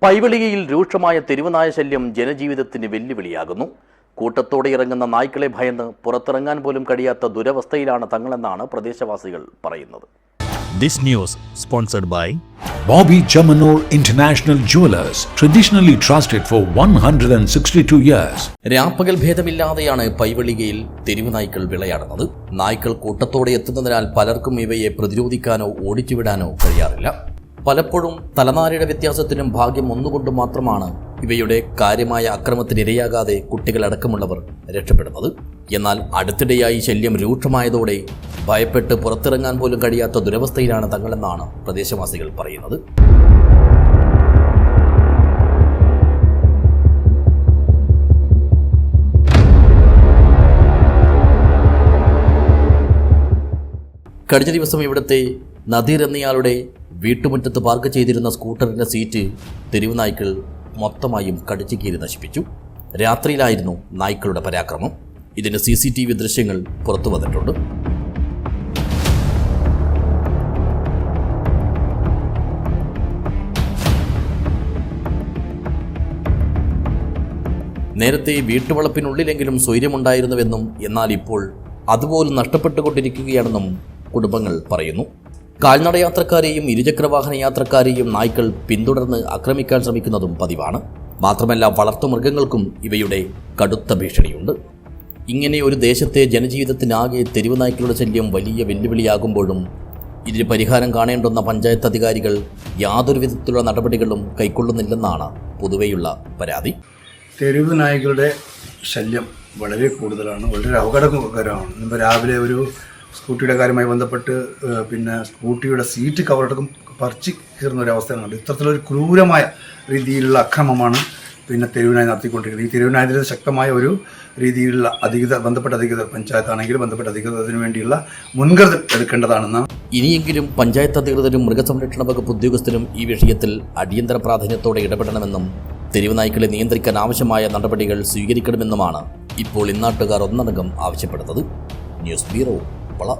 പൈവളികയിൽ രൂക്ഷമായ തെരുവുനായ ശല്യം ജനജീവിതത്തിന് വെല്ലുവിളിയാകുന്നു. കൂട്ടത്തോടെ ഇറങ്ങുന്ന നായ്ക്കളെ ഭയന്ന് പുറത്തിറങ്ങാൻ പോലും കഴിയാത്ത ദുരവസ്ഥയിലാണ് തങ്ങളെന്നാണ് പ്രദേശവാസികൾ പറയുന്നത്. This news sponsored by Bobby Chamanur International Jewelers, traditionally trusted for 162 years. രാപ്പകൽ ഭേദമില്ലാതെയാണ് പൈവളികയിൽ തെരുവുനായ്ക്കൾ വിളയാടുന്നത്. നായ്ക്കൾ കൂട്ടത്തോടെ എത്തുന്നതിനാൽ പലർക്കും ഇവയെ പ്രതിരോധിക്കാനോ ഓടിച്ചുവിടാനോ കഴിയാറില്ല. പലപ്പോഴും തലനാരിയുടെ വ്യത്യാസത്തിനും ഭാഗ്യം ഒന്നുകൊണ്ട് മാത്രമാണ് ഇവയുടെ കാര്യമായ അക്രമത്തിനിരയാകാതെ കുട്ടികളടക്കമുള്ളവർ രക്ഷപ്പെടുന്നത്. എന്നാൽ അടുത്തിടെയായി ശല്യം രൂക്ഷമായതോടെ ഭയപ്പെട്ട് പുറത്തിറങ്ങാൻ പോലും കഴിയാത്ത ദുരവസ്ഥയിലാണ് തങ്ങളെന്നാണ് പ്രദേശവാസികൾ പറയുന്നത്. കഴിഞ്ഞ ദിവസം ഇവിടുത്തെ നദീർ എന്നയാളുടെ വീട്ടുമുറ്റത്ത് പാർക്ക് ചെയ്തിരുന്ന സ്കൂട്ടറിൻ്റെ സീറ്റ് തെരുവ് നായ്ക്കൾ മൊത്തമായും കടിച്ചു കീറി നശിപ്പിച്ചു. രാത്രിയിലായിരുന്നു നായ്ക്കളുടെ പരാക്രമം. ഇതിൻ്റെ CCTV ദൃശ്യങ്ങൾ പുറത്തു വന്നിട്ടുണ്ട്. നേരത്തെ വീട്ടുവളപ്പിനുള്ളിലെങ്കിലും സ്വൈര്യമുണ്ടായിരുന്നുവെന്നും എന്നാൽ ഇപ്പോൾ അതുപോലും നഷ്ടപ്പെട്ടുകൊണ്ടിരിക്കുകയാണെന്നും കുടുംബങ്ങൾ പറയുന്നു. കാൽനടയാത്രക്കാരെയും ഇരുചക്രവാഹന യാത്രക്കാരെയും നായ്ക്കൾ പിന്തുടർന്ന് ആക്രമിക്കാൻ ശ്രമിക്കുന്നതും പതിവാണ്. മാത്രമല്ല വളർത്തുമൃഗങ്ങൾക്കും ഇവയുടെ കടുത്ത ഭീഷണിയുണ്ട്. ഇങ്ങനെ ഒരു ദേശത്തെ ജനജീവിതത്തിനാകെ തെരുവ് നായ്ക്കളുടെ ശല്യം വലിയ വെല്ലുവിളിയാകുമ്പോഴും ഇതിന് പരിഹാരം കാണേണ്ടുന്ന പഞ്ചായത്ത് അധികാരികൾ യാതൊരു വിധത്തിലുള്ള നടപടികളും കൈക്കൊള്ളുന്നില്ലെന്നാണ് പൊതുവെയുള്ള പരാതി. തെരുവ് നായ്ക്കളുടെ ശല്യം വളരെ കൂടുതലാണ്, വളരെ അപകടകരമാണ്. ഇന്ന് രാവിലെ ഒരു സ്കൂട്ടിയുടെ കാര്യമായി ബന്ധപ്പെട്ട് സ്കൂട്ടിയുടെ സീറ്റ് കവറടക്കം പറിച്ച് കീറുന്ന ഒരു അവസ്ഥയാണ് കണ്ടത്. ഇത്തരത്തിലൊരു ക്രൂരമായ രീതിയിലുള്ള അക്രമമാണ് തെരുവിനായി നടത്തിക്കൊണ്ടിരിക്കുന്നത്. ഈ തെരുവിനായതിൽ ശക്തമായ ഒരു രീതിയിലുള്ള ബന്ധപ്പെട്ട അധികൃതർ, പഞ്ചായത്താണെങ്കിലും ബന്ധപ്പെട്ട അധികൃതർ അതിനു വേണ്ടിയുള്ള മുൻകരുതൽ എടുക്കേണ്ടതാണെന്നാണ്. ഇനിയെങ്കിലും പഞ്ചായത്ത് അധികൃതരും മൃഗസംരക്ഷണ വകുപ്പ് ഉദ്യോഗസ്ഥരും ഈ വിഷയത്തിൽ അടിയന്തര പ്രാധാന്യത്തോടെ ഇടപെടണമെന്നും തെരുവ് നായ്ക്കളെ നിയന്ത്രിക്കാൻ ആവശ്യമായ നടപടികൾ സ്വീകരിക്കണമെന്നുമാണ് ഇപ്പോൾ ഇന്നാട്ടുകാർ ഒന്നടങ്കം ആവശ്യപ്പെടുന്നത്. News bureau, പള.